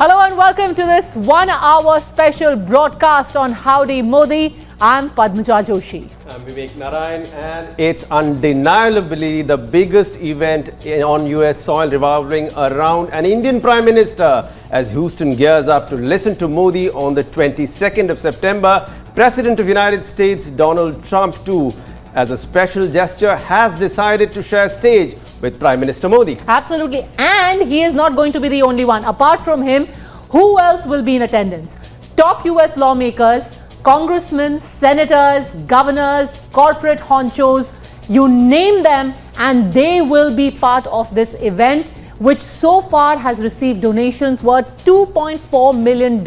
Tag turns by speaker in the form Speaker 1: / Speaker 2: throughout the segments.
Speaker 1: Hello and welcome to this 1 hour special broadcast on Howdy Modi. I'm Padmaja Joshi.
Speaker 2: I'm Vivek Narayan, and it's undeniably the biggest event on US soil revolving around an Indian Prime Minister as Houston gears up to listen to Modi on the 22nd of September. President of United States Donald Trump too, as a special gesture, has decided to share stage with Prime Minister Modi.
Speaker 1: Absolutely, and he is not going to be the only one. Apart from him, who else will be in attendance? Top US lawmakers, congressmen, senators, governors, corporate honchos, you name them, and they will be part of this event, which so far has received donations worth $2.4 million.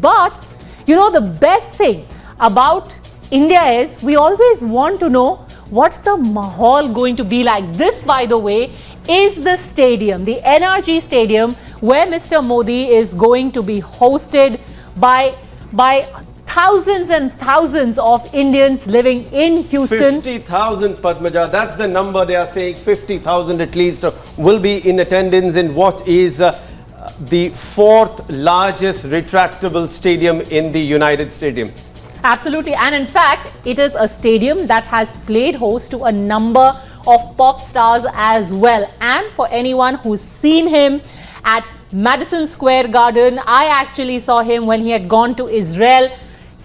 Speaker 1: But, you know, the best thing about India is we always want to know what's the mahal going to be like. This, by the way, is the stadium, the NRG Stadium, where Mr. Modi is going to be hosted by thousands and thousands of Indians living in Houston.
Speaker 2: 50,000, Padmaja, that's the number they are saying. 50,000 at least will be in attendance in what is the fourth largest retractable stadium in the United States.
Speaker 1: Absolutely, and in fact, it is a stadium that has played host to a number of pop stars as well. And for anyone who's seen him at Madison Square Garden, I actually saw him when he had gone to Israel.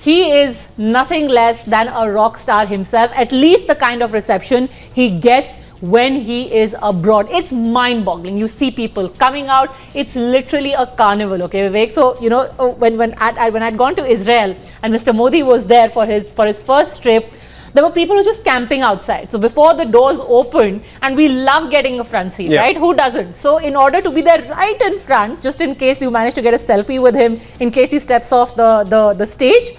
Speaker 1: He is nothing less than a rock star himself, at least the kind of reception he gets when he is abroad. It's mind-boggling. You see people coming out. It's literally a carnival, okay, Vivek? So, you know, when I'd gone to Israel and Mr. Modi was there for his first trip, there were people who were just camping outside. So before the doors opened, and we love getting a front seat, right? Who doesn't? So in order to be there right in front, just in case you manage to get a selfie with him, in case he steps off the stage,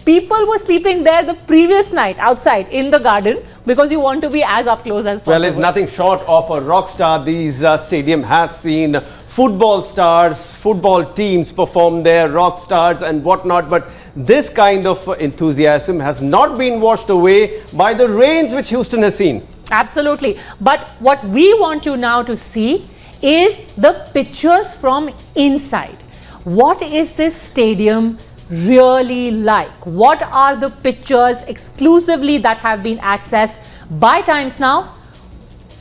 Speaker 1: people were sleeping there the previous night outside in the garden because you want to be as up close as possible.
Speaker 2: Well, it's nothing short of a rock star. These stadium has seen football stars, football teams perform there, rock stars and whatnot. But this kind of enthusiasm has not been washed away by the rains which Houston has seen.
Speaker 1: Absolutely. But what we want you now to see is the pictures from inside. What is this stadium really like? What are the pictures exclusively that have been accessed by Times Now?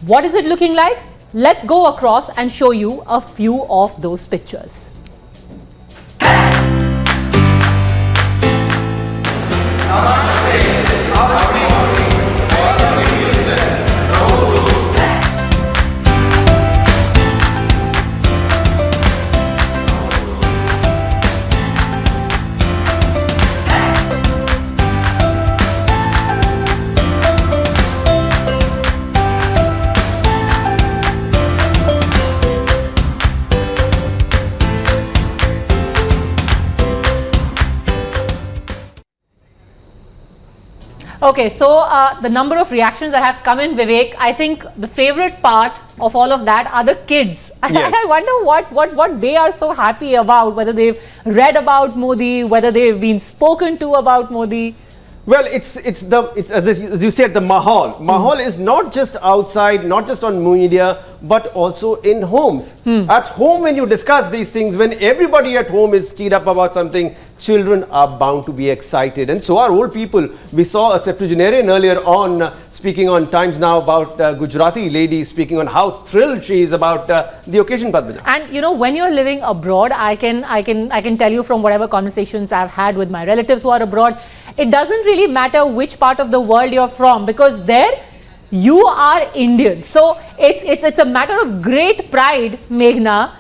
Speaker 1: What is it looking like? Let's go across and show you a few of those pictures. Okay, so the number of reactions that have come in, Vivek, I think the favorite part of all of that are the kids.
Speaker 2: Yes.
Speaker 1: I wonder what they are so happy about, whether they've read about Modi, whether they've been spoken to about Modi.
Speaker 2: Well, it's as you said, the mahal. Mahal is not just outside, not just on media, but also in homes. At home, when you discuss these things, when everybody at home is keyed up about something, children are bound to be excited. And so are old people. We saw a septuagenarian earlier on speaking on Times Now about Gujarati lady speaking on how thrilled she is about the occasion, Padmaja.
Speaker 1: And you know, when you're living abroad, I can tell you from whatever conversations I've had with my relatives who are abroad, it doesn't really matter which part of the world you're from, because there you are Indian. So it's a matter of great pride, Meghna,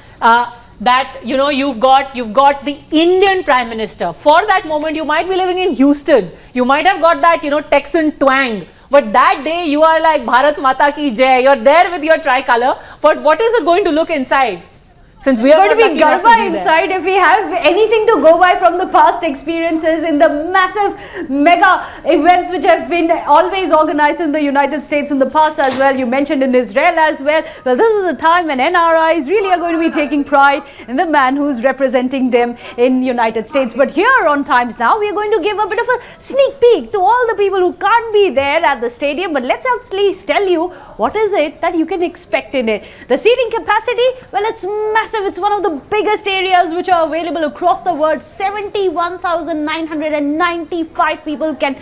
Speaker 1: that you know you've got the Indian Prime Minister. For that moment, you might be living in Houston. You might have got that, you know, Texan twang. But that day you are like Bharat Mata ki Jai. You're there with your tricolor. But what is it going to look inside? Since we are
Speaker 3: going to be Garba inside, if we have anything to go by from the past experiences in the massive mega events which have been always organized in the United States in the past as well. You mentioned in Israel as well. Well, this is a time when NRIs really are going to be taking pride in the man who's representing them in United States. But here on Times Now, we are going to give a bit of a sneak peek to all the people who can't be there at the stadium. But let's at least tell you what is it that you can expect in it. The seating capacity, well, it's massive. massive. It's one of the biggest areas which are available across the world. 71,995 people can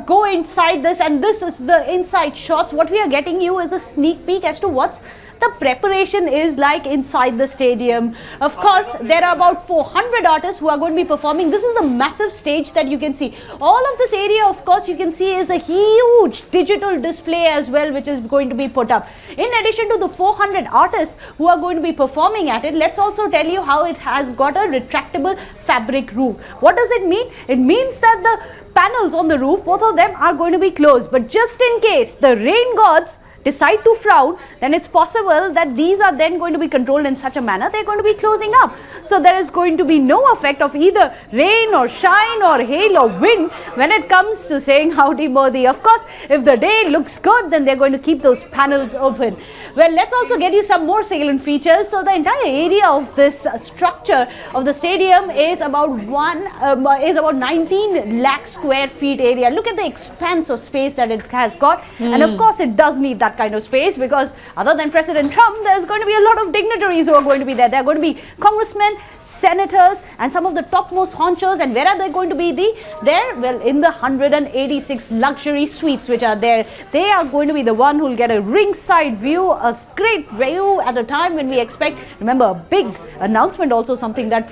Speaker 3: go inside this, and this is the inside shots. What we are getting you is a sneak peek as to what's the preparation is like inside the stadium. Of course, there are about 400 artists who are going to be performing. This is the massive stage that you can see. All of this area, of course, you can see is a huge digital display as well, which is going to be put up. In addition to the 400 artists who are going to be performing at it, let's also tell you how it has got a retractable fabric roof. What does it mean? It means that the panels on the roof, both of them are going to be closed. But just in case the rain gods decide to frown, then it's possible that these are then going to be controlled in such a manner they're going to be closing up. So there is going to be no effect of either rain or shine or hail or wind when it comes to saying Howdy Modi. Of course, if the day looks good, then they're going to keep those panels open. Well, let's also get you some more salient features. So the entire area of this structure of the stadium is about 19 lakh square feet area. Look at the expanse of space that it has got. And of course, it does need that kind of space, because other than President Trump, there's going to be a lot of dignitaries who are going to be there. There are going to be congressmen, senators, and some of the topmost honchos. And where are they going to be there? Well, in the 186 luxury suites which are there. They are going to be the one who will get a ringside view, a great view at the time when we expect, remember, a big announcement, also something that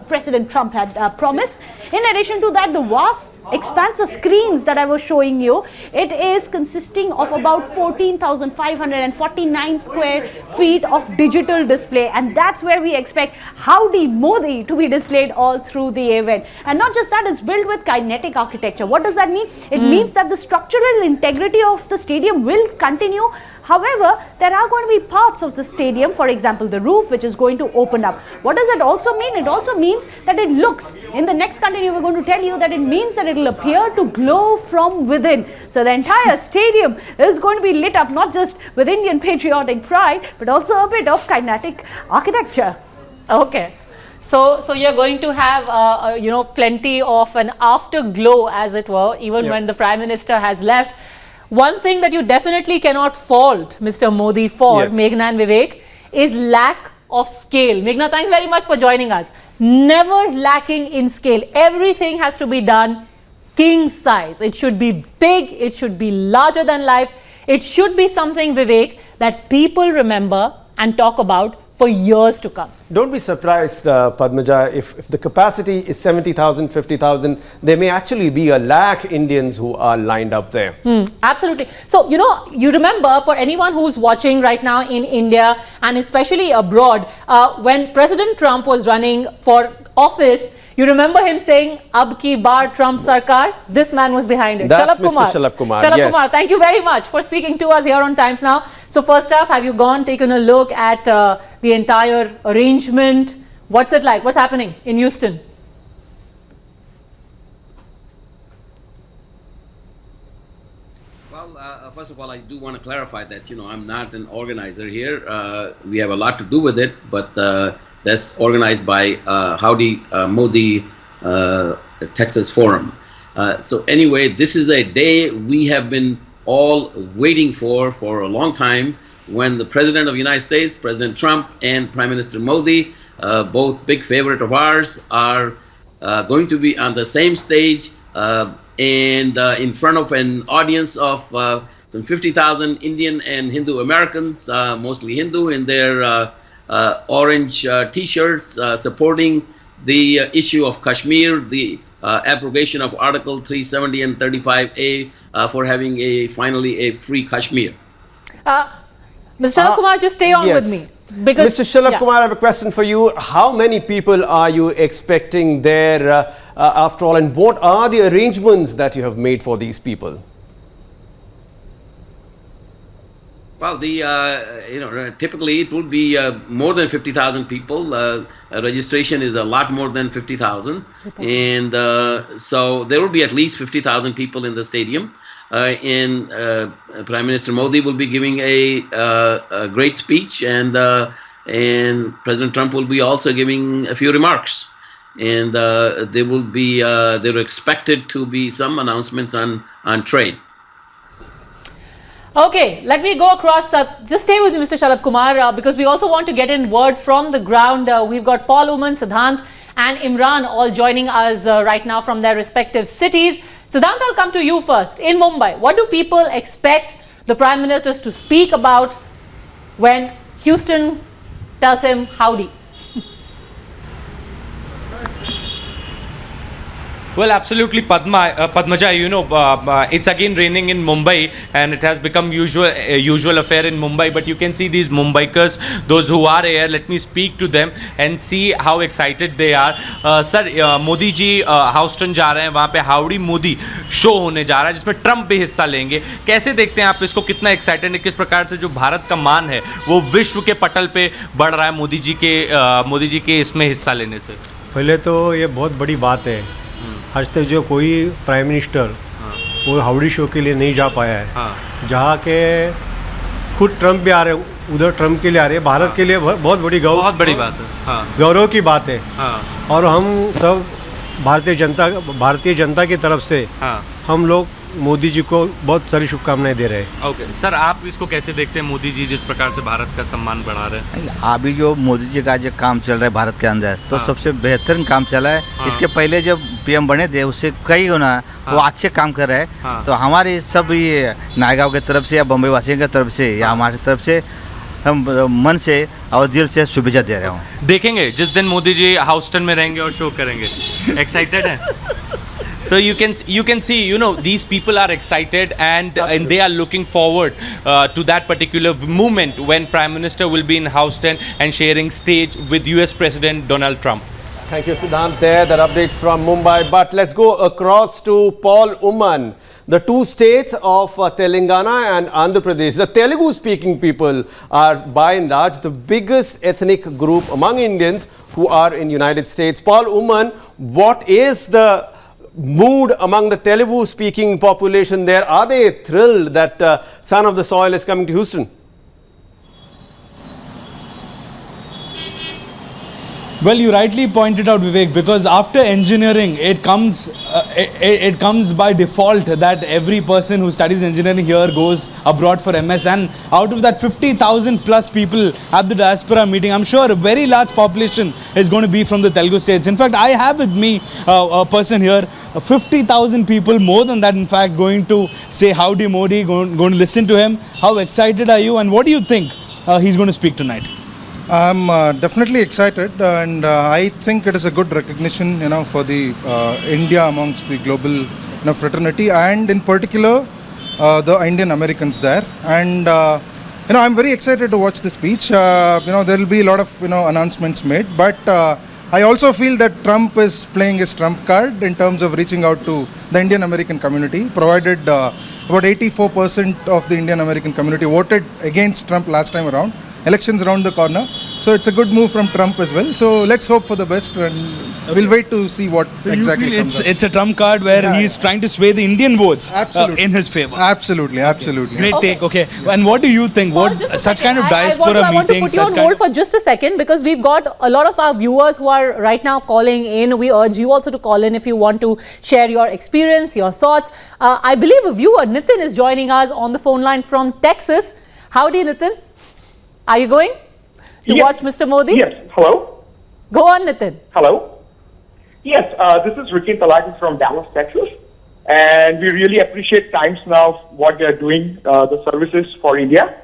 Speaker 3: President Trump had promised. In addition to that, the vast expanse of screens that I was showing you, it is consisting of about 14,549 square feet of digital display, and that's where we expect Howdy Modi to be displayed all through the event. And not just that, it's built with kinetic architecture. What does that mean? It means that the structural integrity of the stadium will continue. However, there are going to be parts of the stadium, for example, the roof, which is going to open up. What does it also mean? It also means that it looks, in the next continue, we're going to tell you that it means that it will appear to glow from within. So the entire stadium is going to be lit up not just with Indian patriotic pride, but also a bit of kinetic architecture.
Speaker 1: Okay. So you're going to have, plenty of an afterglow, as it were, even when the Prime Minister has left. One thing that you definitely cannot fault Mr. Modi for, Meghna and Vivek, is lack of scale. Meghna, thanks very much for joining us. Never lacking in scale. Everything has to be done king size. It should be big. It should be larger than life. It should be something, Vivek, that people remember and talk about for years to come.
Speaker 2: Don't be surprised, Padmaja, if the capacity is 70,000, 50,000, there may actually be a lakh Indians who are lined up there.
Speaker 1: Absolutely. So, you remember, for anyone who's watching right now in India and especially abroad, when President Trump was running for office, you remember him saying, "Ab ki bar Trump sarkar." This man was behind it.
Speaker 2: That's Mr. Shalabh Kumar.
Speaker 1: Shalabh Kumar, thank you very much for speaking to us here on Times Now. So first up, have you taken a look at the entire arrangement? What's it like? What's happening in Houston?
Speaker 4: Well, first of all, I do want to clarify that, I'm not an organizer here. We have a lot to do with it, but that's organized by Howdy Modi Texas Forum. So anyway, this is a day we have been all waiting for a long time, when the President of the United States, President Trump, and Prime Minister Modi, both big favorite of ours, are going to be on the same stage and in front of an audience of some 50,000 Indian and Hindu Americans, mostly Hindu, in their orange t-shirts supporting the issue of Kashmir, the abrogation of Article 370 and 35A for having finally a free Kashmir.
Speaker 1: Mr. Shalabh Kumar, just stay on with me.
Speaker 2: Because, Mr. Shalabh Kumar, I have a question for you. How many people are you expecting there after all, and what are the arrangements that you have made for these people?
Speaker 4: Well, typically it would be more than 50,000 people. Registration is a lot more than 50,000, and so there will be at least 50,000 people in the stadium. Prime Minister Modi will be giving a great speech, and President Trump will be also giving a few remarks. And there are expected to be some announcements on trade.
Speaker 1: Okay, let me go across. Just stay with me, Mr. Shalabh Kumar, because we also want to get in word from the ground. We've got Paul Uman, Siddhant, and Imran all joining us right now from their respective cities. Siddhant, I'll come to you first. In Mumbai, what do people expect the Prime Ministers to speak about when Houston tells him howdy?
Speaker 5: Well, absolutely, Padmaja. It's again raining in Mumbai, and it has become usual affair in Mumbai. But you can see these Mumbaikars, those who are here. Let me speak to them and see how excited they are. Sir, Modi ji Houston जा रहे हैं, वहाँ पे Howdy Modi show होने जा रहा है, जिसमें ट्रम्प भी हिस्सा लेंगे. कैसे देखते हैं आप इसको? कितना एक्साइटेड है? किस प्रकार से जो भारत का मान है वो विश्व के पटल पे बढ़ रहा है मोदी जी के इसमें हिस्सा लेने से?
Speaker 6: पहले तो ये बहुत बड़ी बात है. आज तक जो कोई प्राइम मिनिस्टर वो हाउडी शो के लिए नहीं जा पाया है. जहाँ के खुद ट्रम्प भी आ रहे हैं, उधर ट्रम्प के लिए आ रहे हैं. भारत के लिए बहुत बड़ी
Speaker 5: बात है.
Speaker 6: गौरव की बात है. और हम सब भारतीय जनता की तरफ से हम लोग मोदी जी को बहुत सारी शुभकामनाएं दे रहे हैं.
Speaker 5: ओके सर, आप इसको कैसे देखते हैं? मोदी जी जिस प्रकार से भारत का सम्मान बढ़ा रहे हैं.
Speaker 7: अभी जो मोदी जी का जो काम चल रहा है भारत के अंदर, तो सबसे बेहतरीन काम चला है. इसके पहले जब पीएम बने थे उससे कई होना वो अच्छे काम कर रहे हैं. तो हमारे सब ये नायगांव की तरफ से या बम्बई वासियों की तरफ से या हमारी तरफ से हम मन से और दिल से शुभेच्छा दे रहे हूँ.
Speaker 5: देखेंगे जिस दिन मोदी जी हाउस्टन में रहेंगे और शो करेंगे. एक्साइटेड है? So you can see, these people are excited and they are looking forward to that particular moment when Prime Minister will be in Houston and sharing stage with US President Donald Trump.
Speaker 2: Thank you, Siddhant, there. That update from Mumbai. But let's go across to Paul Uman. The two states of Telangana and Andhra Pradesh, the Telugu-speaking people are by and large the biggest ethnic group among Indians who are in United States. Paul Uman, what is the mood among the Telugu-speaking population there? Are they thrilled that son of the soil is coming to Houston?
Speaker 8: Well, you rightly pointed out, Vivek, because after engineering, it comes by default that every person who studies engineering here goes abroad for MS. And out of that 50,000 plus people at the Diaspora meeting, I'm sure a very large population is going to be from the Telugu states. In fact, I have with me a person here, 50,000 people, more than that in fact, going to say Howdy Modi, going to listen to him. How excited are you, and what do you think he's going to speak tonight?
Speaker 9: I'm definitely excited, and I think it is a good recognition, for the India amongst the global fraternity, and in particular the Indian Americans there. And I'm very excited to watch the speech. There will be a lot of announcements made, but I also feel that Trump is playing his trump card in terms of reaching out to the Indian American community, provided about 84% of the Indian American community voted against Trump last time around. Elections around the corner, so it's a good move from Trump as well. So let's hope for the best, and we'll wait to see what exactly comes out.
Speaker 8: It's a trump card where he's trying to sway the Indian votes in his favor.
Speaker 9: Absolutely.
Speaker 8: Great take. Okay, and what do you think? What such kind of diaspora
Speaker 1: I want to put you on hold for just a second, because we've got a lot of our viewers who are right now calling in. We urge you also to call in if you want to share your experience, your thoughts. I believe a viewer, Nitin, is joining us on the phone line from Texas. Howdy, Nitin. Are you going to watch Mr. Modi?
Speaker 10: Yes. Hello?
Speaker 1: Go on, Nitin.
Speaker 10: Hello? Yes, this is Ricky Talaki from Dallas, Texas. And we really appreciate Times Now, what they're doing, the services for India.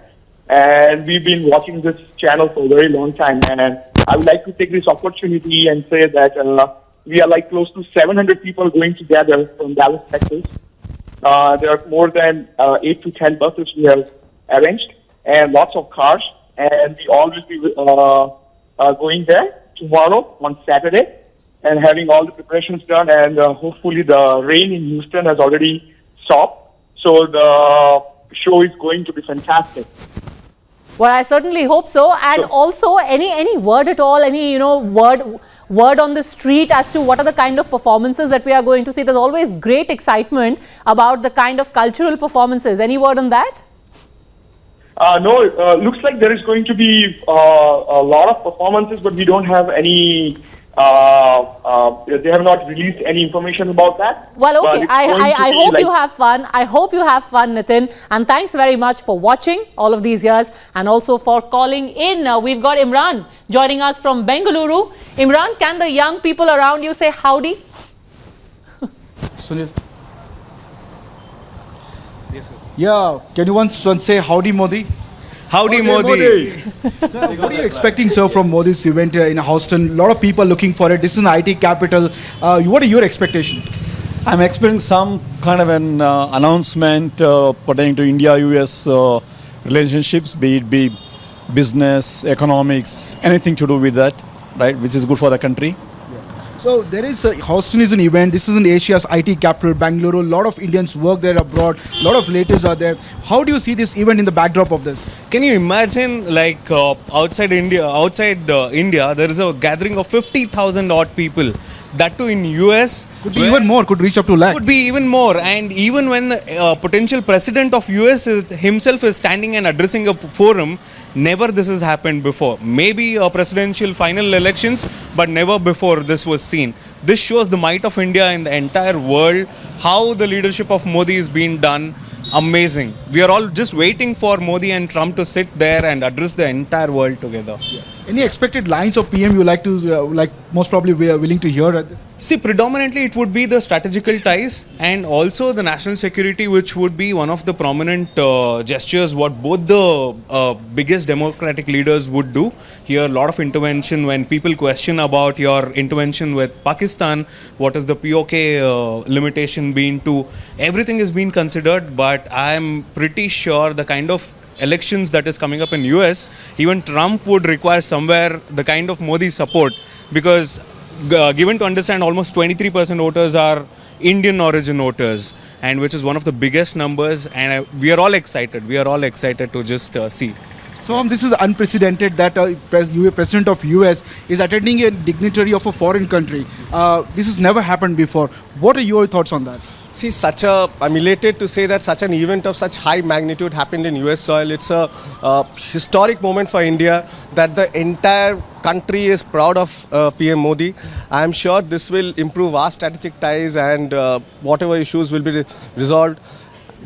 Speaker 10: And we've been watching this channel for a very long time. And I would like to take this opportunity and say that we are like close to 700 people going together from Dallas, Texas. There are more than 8 to 10 buses we have arranged, and lots of cars. And we all will be going there tomorrow on Saturday and having all the preparations done. And hopefully the rain in Houston has already stopped. So the show is going to be fantastic.
Speaker 1: Well, I certainly hope so. And also, any word at all, any word on the street as to what are the kind of performances that we are going to see? There's always great excitement about the kind of cultural performances. Any word on that?
Speaker 10: No, looks like there is going to be a lot of performances, but we don't have any They have not released any information about that.
Speaker 1: Well,
Speaker 10: But
Speaker 1: okay.
Speaker 10: it's going to
Speaker 1: I
Speaker 10: be
Speaker 1: hope
Speaker 10: like-
Speaker 1: you have fun. I hope you have fun, Nitin. And thanks very much for watching all of these years and also for calling in. We've got Imran joining us from Bengaluru. Imran, can the young people around you say howdy?
Speaker 11: Sunil. Yes, sir. Yeah, can you once say Howdy Modi?
Speaker 12: Howdy Modi.
Speaker 11: Sir, what are you expecting, sir, from Modi's event in Houston? A lot of people looking for it. This is an IT capital. What are your expectations?
Speaker 12: I'm expecting some kind of an announcement pertaining to India-US relationships, be it business, economics, anything to do with that, right, which is good for the country.
Speaker 11: So there is Houston is an event. This is an Asia's IT capital, Bangalore. A lot of Indians work there abroad. A lot of relatives are there. How do you see this event in the backdrop of this?
Speaker 12: Can you imagine, like outside India, there is a gathering of 50,000 odd people. That too in US.
Speaker 11: Could be even more. Could reach up to lakh.
Speaker 12: Could be even more. And even when the potential president of US himself is standing and addressing a forum, never this has happened before. Maybe a presidential final elections, but never before this was seen. This shows the might of India in the entire world, how the leadership of Modi is being done. Amazing. We are all just waiting for Modi and Trump to sit there and address the entire world together.
Speaker 11: Yeah. Any expected lines of PM you like to, most probably we are willing to hear?
Speaker 12: See, predominantly it would be the strategical ties and also the national security, which would be one of the prominent gestures what both the biggest democratic leaders would do. Here, a lot of intervention when people question about your intervention with Pakistan, what is the POK limitation been to, everything is being considered, but I'm pretty sure the kind of elections that is coming up in US, even Trump would require somewhere the kind of Modi support, because given to understand almost 23% voters are Indian origin voters, and which is one of the biggest numbers, and we are all excited to just see.
Speaker 11: So this is unprecedented that President of US is attending a dignitary of a foreign country. This has never happened before. What are your thoughts on that?
Speaker 2: See, I'm elated to say that such an event of such high magnitude happened in US soil. It's a historic moment for India that the entire country is proud of PM Modi. I am sure this will improve our strategic ties and whatever issues will be resolved.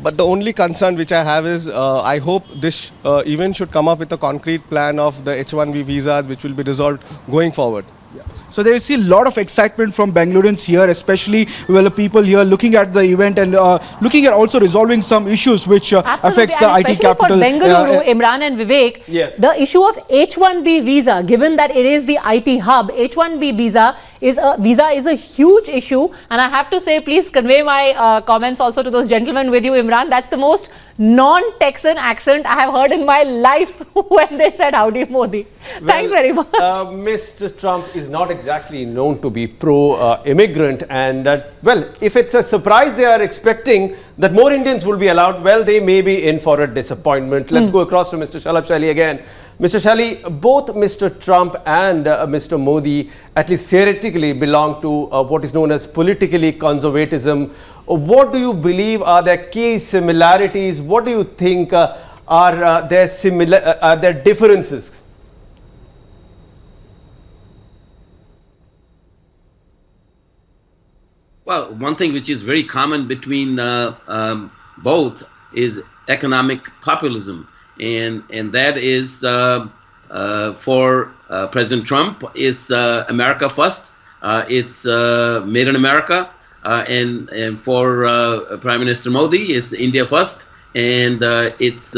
Speaker 2: But the only concern which I have is I hope this event should come up with a concrete plan of the H-1B visas which will be resolved going forward.
Speaker 11: So there is a lot of excitement from Bangaloreans here, especially people here looking at the event and looking at also resolving some issues which affects the IT capital.
Speaker 1: For Bengaluru, Imran and Vivek,
Speaker 2: yes,
Speaker 1: the issue of H-1B visa, given that it is the IT hub, H-1B visa is a huge issue. And I have to say, please convey my comments also to those gentlemen with you, Imran. That's the most non-Texan accent I have heard in my life when they said Howdy Modi. Thanks very much.
Speaker 2: Mr. Trump is not exactly known to be pro-immigrant, and well, if it's a surprise they are expecting that more Indians will be allowed, well, they may be in for a disappointment. Let's go across to Mr. Shalabh Shali again. Mr. Shali, both Mr. Trump and Mr. Modi at least theoretically belong to what is known as politically conservatism. What do you believe are their key similarities? What do you think are their differences?
Speaker 4: Well, one thing which is very common between both is economic populism, and that is for President Trump is America first. It's made in America, and for Prime Minister Modi is India first, and it's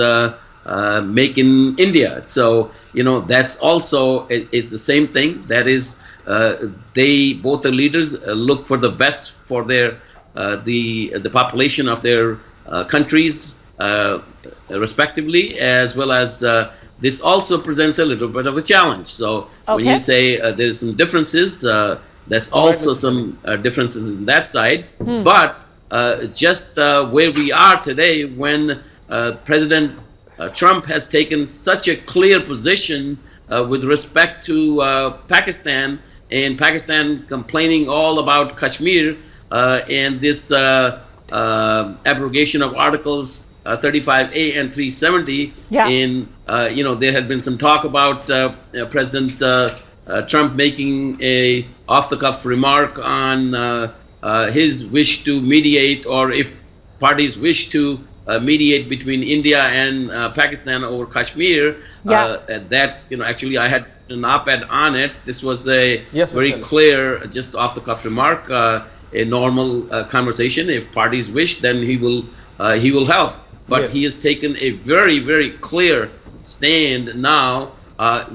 Speaker 4: make in India. So that's also is the same thing. That is. Both the leaders look for the best for their the population of their countries respectively, as well as this also presents a little bit of a challenge. So when you say there's some differences, there's also some differences in that side. But just where we are today, when President Trump has taken such a clear position with respect to Pakistan, and Pakistan complaining all about Kashmir and this abrogation of Articles 35A and 370.
Speaker 1: Yeah.
Speaker 4: And there had been some talk about President Trump making a off-the-cuff remark on his wish to mediate, or if parties wish to mediate between India and Pakistan over Kashmir. That, actually I had an op-ed on it. This was a very clear, just off-the-cuff remark, a normal conversation. If parties wish, then he will help. But he has taken a very, very clear stand now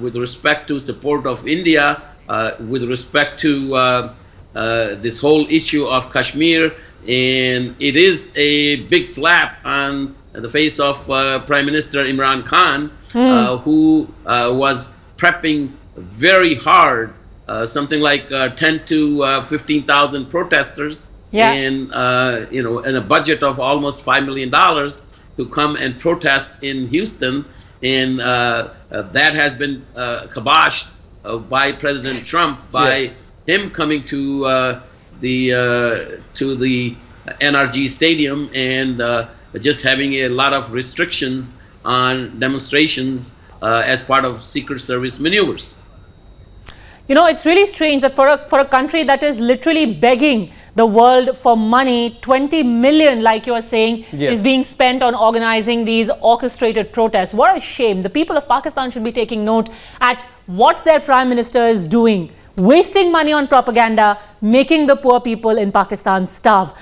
Speaker 4: with respect to support of India, with respect to this whole issue of Kashmir, and it is a big slap on the face of Prime Minister Imran Khan, who was prepping very hard, something like 10 to 15,000 protesters, and and a budget of almost $5 million to come and protest in Houston, and that has been kiboshed by President Trump by him coming to the NRG Stadium and just having a lot of restrictions on demonstrations as part of Secret Service maneuvers.
Speaker 1: It's really strange that for a country that is literally begging the world for money, 20 million, like you're saying, is being spent on organizing these orchestrated protests. What a shame. The people of Pakistan should be taking note at what their Prime Minister is doing. Wasting money on propaganda, making the poor people in Pakistan starve.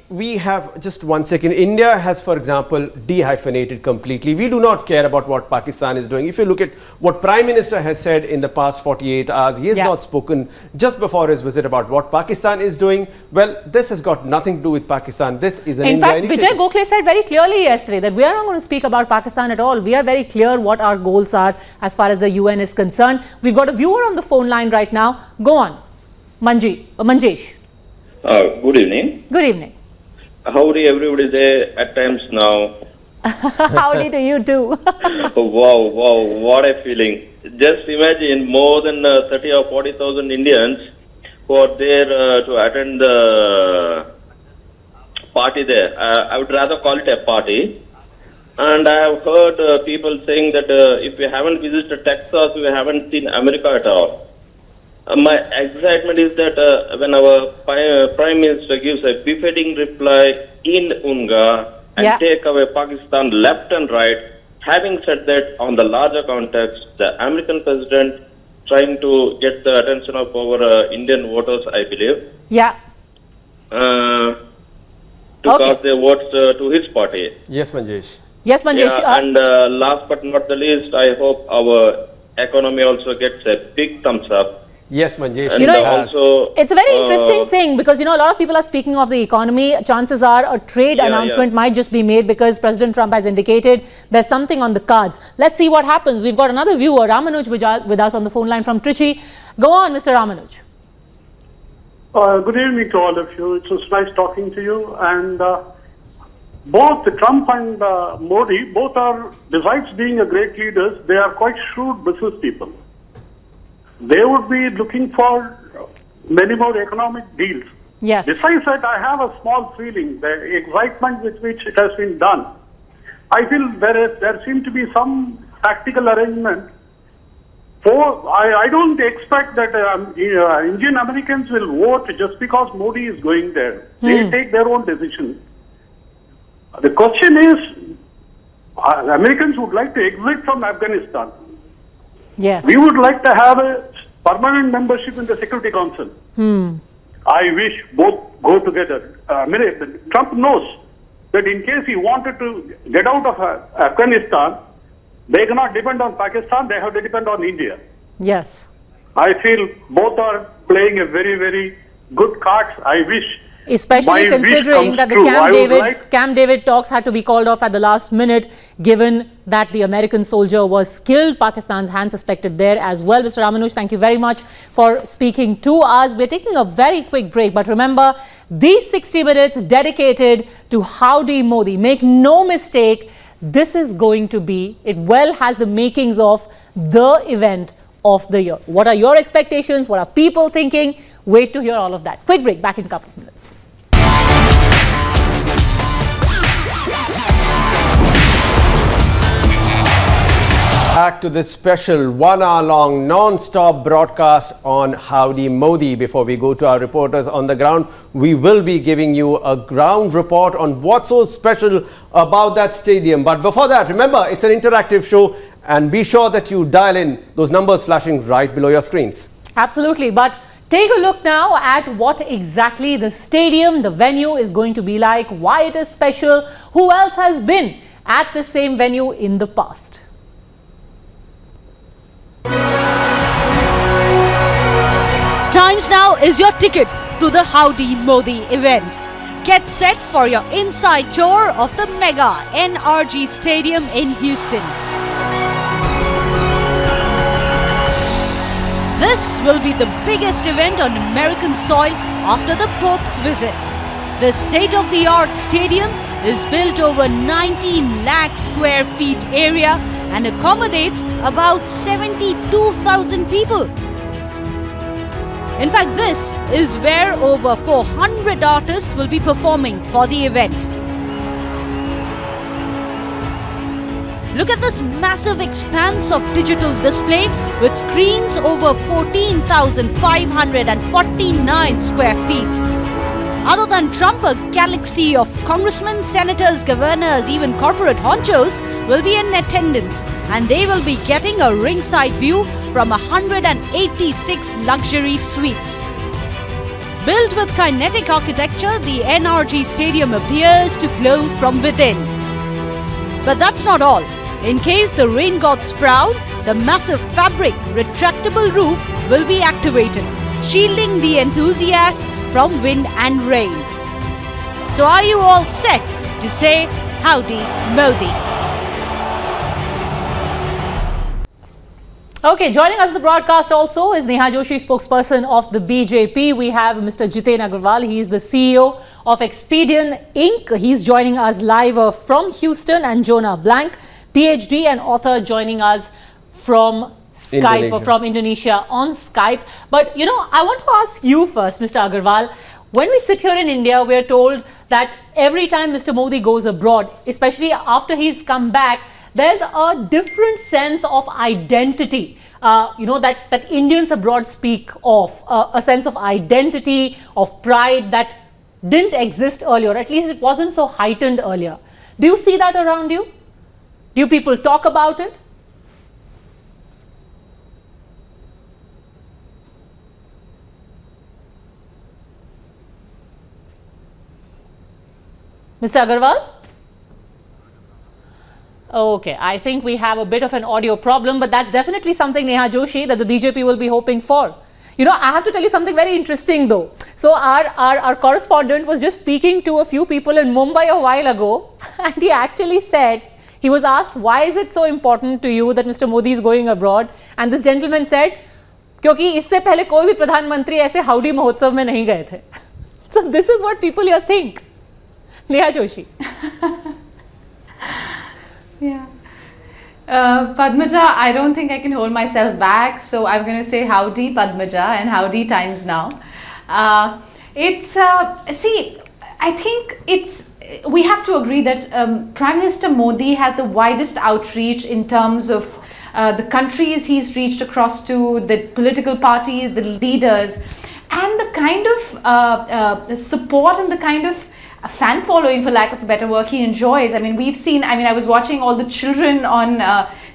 Speaker 2: We have, just one second, India has, for example, dehyphenated completely. We do not care about what Pakistan is doing. If you look at what Prime Minister has said in the past 48 hours, he has not spoken just before his visit about what Pakistan is doing. Well, this has got nothing to do with Pakistan. This is an India initiative.
Speaker 1: In fact, Vijay Gokhale said very clearly yesterday that we are not going to speak about Pakistan at all. We are very clear what our goals are as far as the UN is concerned. We've got a viewer on the phone line right now. Go on. Manjesh.
Speaker 13: Good evening.
Speaker 1: Good evening.
Speaker 13: Howdy everybody there at times now.
Speaker 1: Howdy to you too.
Speaker 13: Wow, what a feeling. Just imagine more than 30 or 40,000 Indians who are there to attend the party there. I would rather call it a party. And I have heard people saying that if we haven't visited Texas, we haven't seen America at all. My excitement is that when our Prime Minister gives a befitting reply in Unga and take away Pakistan left and right, having said that, on the larger context, the American president trying to get the attention of our Indian voters, I believe. To cast their votes to his party.
Speaker 2: Yes, Manjesh.
Speaker 1: Yes, Manjesh.
Speaker 13: And last but not the least, I hope our economy also gets a big thumbs up.
Speaker 2: Yes, Manjesh.
Speaker 1: It's a very interesting thing because, a lot of people are speaking of the economy. Chances are a trade announcement might just be made because President Trump has indicated there's something on the cards. Let's see what happens. We've got another viewer, Ramanuj, with us on the phone line from Trichy. Go on, Mr. Ramanuj.
Speaker 14: Good evening to all of you. It was nice talking to you. And both Trump and Modi, both are, besides being a great leaders, they are quite shrewd business people. They would be looking for many more economic deals.
Speaker 1: Yes.
Speaker 14: Besides that, I have a small feeling, the excitement with which it has been done. I feel there seemed to be some tactical arrangement. I don't expect that Indian Americans will vote just because Modi is going there. They take their own decision. The question is, Americans would like to exit from Afghanistan.
Speaker 1: Yes.
Speaker 14: We would like to have a permanent membership in the Security Council. I wish both go together. Trump knows that in case he wanted to get out of Afghanistan, they cannot depend on Pakistan, they have to depend on India.
Speaker 1: Yes.
Speaker 14: I feel both are playing a very, very good cards. I wish.
Speaker 1: Especially considering that the Camp David talks had to be called off at the last minute, given that the American soldier was killed. Pakistan's hand suspected there as well. Mr. Ramanuj, thank you very much for speaking to us. We're taking a very quick break, but remember, these 60 minutes dedicated to Howdy Modi. Make no mistake, this is going to be, it well has the makings of the event of the year. What are your expectations? What are people thinking? Wait to hear all of that. Quick break, back in a couple of minutes.
Speaker 2: Back to this special 1 hour long non-stop broadcast on Howdy Modi. Before we go to our reporters on the ground, we will be giving you a ground report on what's so special about that stadium. But before that, remember, it's an interactive show and be sure that you dial in those numbers flashing right below your screens.
Speaker 1: Absolutely. But take a look now at what exactly the stadium, the venue is going to be like, why it is special, who else has been at the same venue in the past.
Speaker 3: Times Now is your ticket to the Howdy Modi event. Get set for your inside tour of the mega NRG Stadium in Houston. This will be the biggest event on American soil after the Pope's visit. The state-of-the-art stadium is built over 19 lakh square feet area and accommodates about 72,000 people. In fact, this is where over 400 artists will be performing for the event. Look at this massive expanse of digital display with screens over 14,549 square feet. Other than Trump, a galaxy of congressmen, senators, governors, even corporate honchos will be in attendance, and they will be getting a ringside view from 186 luxury suites. Built with kinetic architecture, the NRG Stadium appears to glow from within. But that's not all. In case the rain gods frown, the massive fabric retractable roof will be activated, shielding the enthusiasts from wind and rain. So are you all set to say Howdy Modi?
Speaker 1: Okay, joining us in the broadcast also is Neha Joshi, spokesperson of the BJP. We have Mr. Jiten Agarwal. He is the CEO of Expedian Inc. He's joining us live from Houston, and Jonah Blank, PhD and author, joining us from Skype, from Indonesia on Skype. But, you know, I want to ask you first, Mr. Agarwal. When we sit here in India, we are told that every time Mr. Modi goes abroad, especially after he's come back, there's a different sense of identity, that Indians abroad speak of, a sense of identity, of pride that didn't exist earlier. At least it wasn't so heightened earlier. Do you see that around you? Do people talk about it? Mr. Agarwal? Okay, I think we have a bit of an audio problem, but that's definitely something, Neha Joshi, that the BJP will be hoping for. You know, I have to tell you something very interesting though. So our correspondent was just speaking to a few people in Mumbai a while ago, and he actually said, he was asked, why is it so important to you that Mr. Modi is going abroad? And this gentleman said, क्योंकि इससे पहले कोई भी प्रधानमंत्री ऐसे howdy महोत्सव में नहीं गए थे. So this is what people here think. Neha Joshi.
Speaker 15: Yeah. Padmaja, I don't think I can hold myself back, so I'm going to say howdy Padmaja and howdy Times Now. I think we have to agree that Prime Minister Modi has the widest outreach in terms of the countries he's reached across to, the political parties, the leaders, and the kind of support and the kind of fan following, for lack of a better word, he enjoys. I mean, I was watching all the children on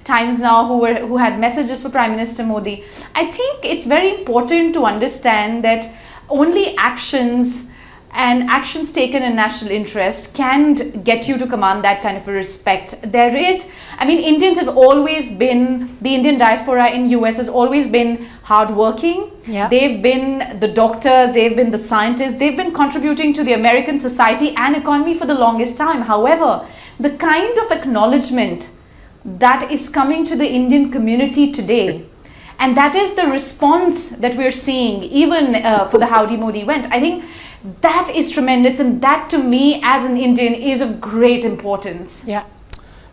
Speaker 15: Times Now who had messages for Prime Minister Modi. I think it's very important to understand that only actions and actions taken in national interest can get you to command that kind of a respect. Indians have always been, the Indian diaspora in US has always been hardworking. Yeah. They've been the doctors, they've been the scientists, they've been contributing to the American society and economy for the longest time. However, the kind of acknowledgement that is coming to the Indian community today, and that is the response that we're seeing even for the Howdy Modi event, I think that is tremendous, and that to me as an Indian is of great importance.
Speaker 1: Yeah.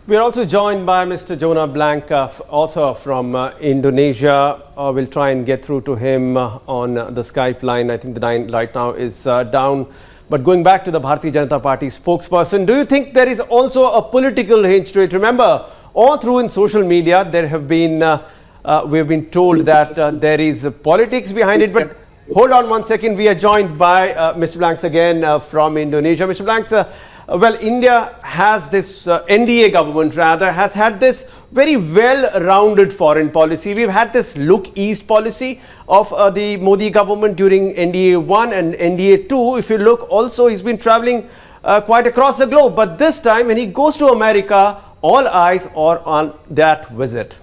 Speaker 2: We are also joined by Mr. Jonah Blank, author from Indonesia. We'll try and get through to him on the Skype line. I think the line right now is down. But going back to the Bharatiya Janata Party spokesperson, do you think there is also a political hinge to it? Remember, all through in social media, there have been, we've been told that there is politics behind it. But hold on one second. We are joined by Mr. Blanks again from Indonesia. Mr. Blanks, well, India has this NDA government rather has had this very well-rounded foreign policy. We've had this look east policy of the Modi government during NDA 1 and NDA 2. If you look also, he's been traveling quite across the globe. But this time when he goes to America, all eyes are on that visit.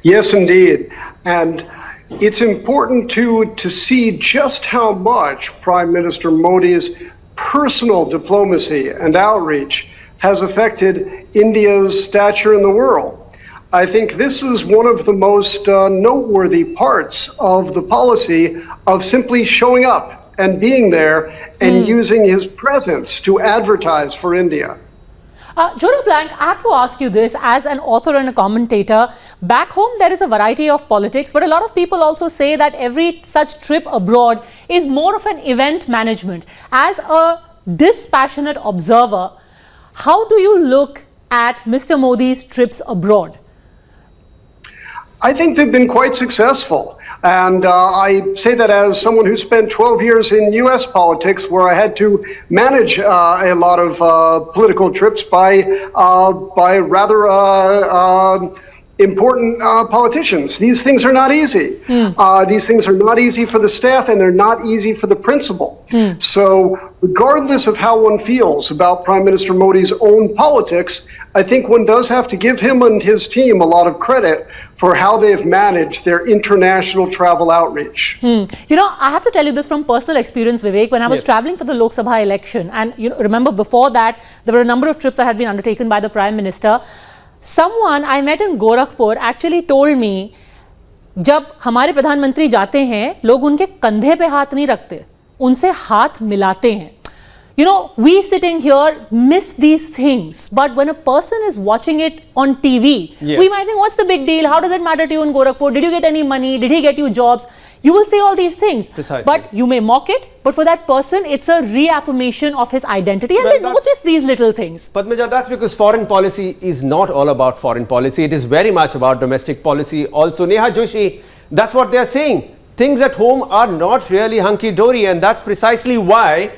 Speaker 16: Yes, indeed. And it's important to see just how much Prime Minister Modi's personal diplomacy and outreach has affected India's stature in the world. I think this is one of the most noteworthy parts of the policy of simply showing up and being there and using his presence to advertise for India.
Speaker 1: Joda Blank, I have to ask you this as an author and a commentator. Back home, there is a variety of politics, but a lot of people also say that every such trip abroad is more of an event management. As a dispassionate observer, how do you look at Mr. Modi's trips abroad?
Speaker 16: I think they've been quite successful. And I say that as someone who spent 12 years in U.S. politics, where I had to manage a lot of political trips by rather important politicians. These things are not easy. These things are not easy for the staff, and they're not easy for the principal. So regardless of how one feels about Prime Minister Modi's own politics, I think one does have to give him and his team a lot of credit for how they've managed their international travel outreach.
Speaker 1: You know, I have to tell you this from personal experience, Vivek. When I was traveling for the Lok Sabha election, and you know, remember before that, there were a number of trips that had been undertaken by the Prime Minister. Someone I met in Gorakhpur actually told me, जब हमारे प्रधानमंत्री जाते हैं, लोग उनके कंधे पे हाथ नहीं रखते, उनसे हाथ मिलाते हैं. You know, we sitting here miss these things, but when a person is watching it on TV, we might think, what's the big deal? How does it matter to you in Gorakhpur? Did you get any money? Did he get you jobs? You will say all these things. Precisely. But you may mock it, but for that person, it's a reaffirmation of his identity, and they notice these little things.
Speaker 2: Padmaja, that's because foreign policy is not all about foreign policy. It is very much about domestic policy. Also, Neha Joshi, that's what they are saying. Things at home are not really hunky-dory, and that's precisely why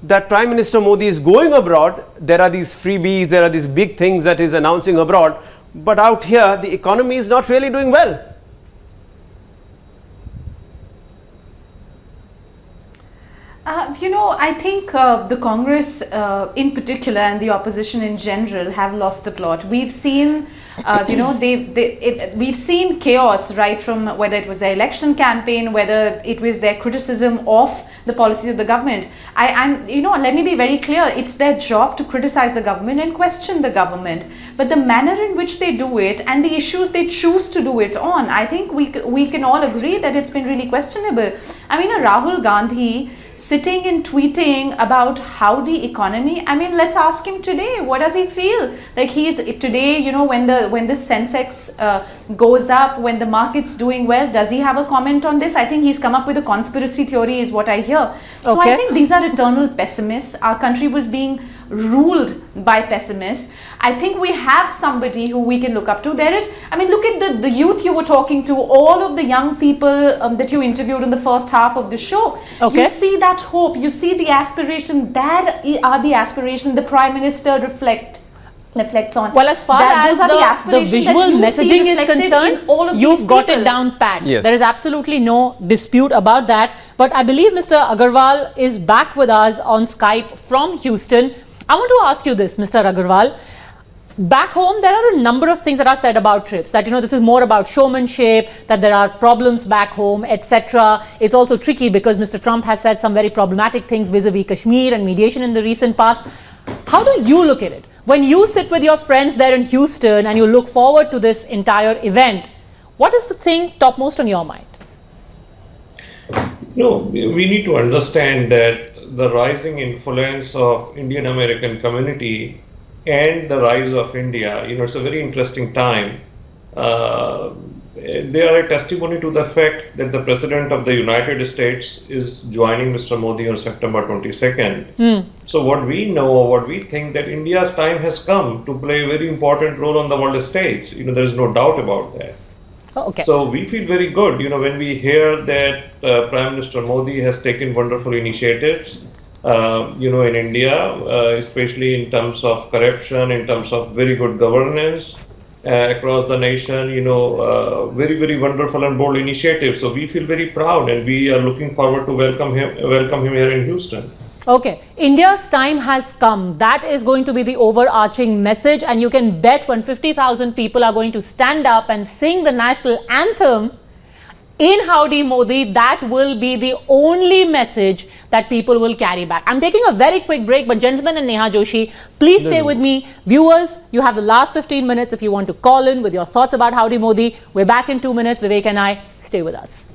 Speaker 2: that Prime Minister Modi is going abroad. There are these freebies, there are these big things that he's announcing abroad. But out here, the economy is not really doing well.
Speaker 15: You know, I think the Congress in particular and the opposition in general have lost the plot. We've seen, you know, we've seen chaos right from whether it was their election campaign, whether it was their criticism of the policies of the government. You know, let me be very clear. It's their job to criticize the government and question the government. But the manner in which they do it and the issues they choose to do it on, I think we can all agree that it's been really questionable. I mean, a Rahul Gandhi sitting and tweeting about howdy economy. I mean, let's ask him today. What does he feel? Like he's today, you know, when the Sensex goes up, when the market's doing well, does he have a comment on this? I think he's come up with a conspiracy theory is what I hear. So I think these are eternal pessimists. Our country was being ruled by pessimists. I think we have somebody who we can look up to. There is, I mean, look at the youth you were talking to, all of the young people that you interviewed in the first half of the show. You see that hope, you see the aspiration, that are the aspirations the Prime Minister reflects on.
Speaker 1: Well, as far as the visual messaging is concerned, you've got it down pat. There is absolutely no dispute about that. But I believe Mr. Agarwal is back with us on Skype from Houston. I want to ask you this, Mr. Agarwal. Back home, there are a number of things that are said about trips, that, you know, this is more about showmanship, that there are problems back home, etc. It's also tricky because Mr. Trump has said some very problematic things vis-a-vis Kashmir and mediation in the recent past. How do you look at it? When you sit with your friends there in Houston and you look forward to this entire event, what is the thing topmost on your mind?
Speaker 17: No, we need to understand that the rising influence of Indian American community and the rise of India, you know, it's a very interesting time. they are a testimony to the fact that the President of the United States is joining Mr. Modi on September 22nd. So what we know, what we think, that India's time has come to play a very important role on the world stage. There is no doubt about that.
Speaker 1: Okay.
Speaker 17: So we feel very good, when we hear that Prime Minister Modi has taken wonderful initiatives, in India, especially in terms of corruption, in terms of very good governance across the nation, very, very wonderful and bold initiatives. So we feel very proud, and we are looking forward to welcome him here in Houston.
Speaker 1: Okay, India's time has come. That is going to be the overarching message, and you can bet when 50,000 people are going to stand up and sing the national anthem in Howdy Modi, that will be the only message that people will carry back. I'm taking a very quick break, but gentlemen and Neha Joshi, please stay with me. Viewers, you have the last 15 minutes if you want to call in with your thoughts about Howdy Modi. We're back in 2 minutes. Vivek and I, stay with us.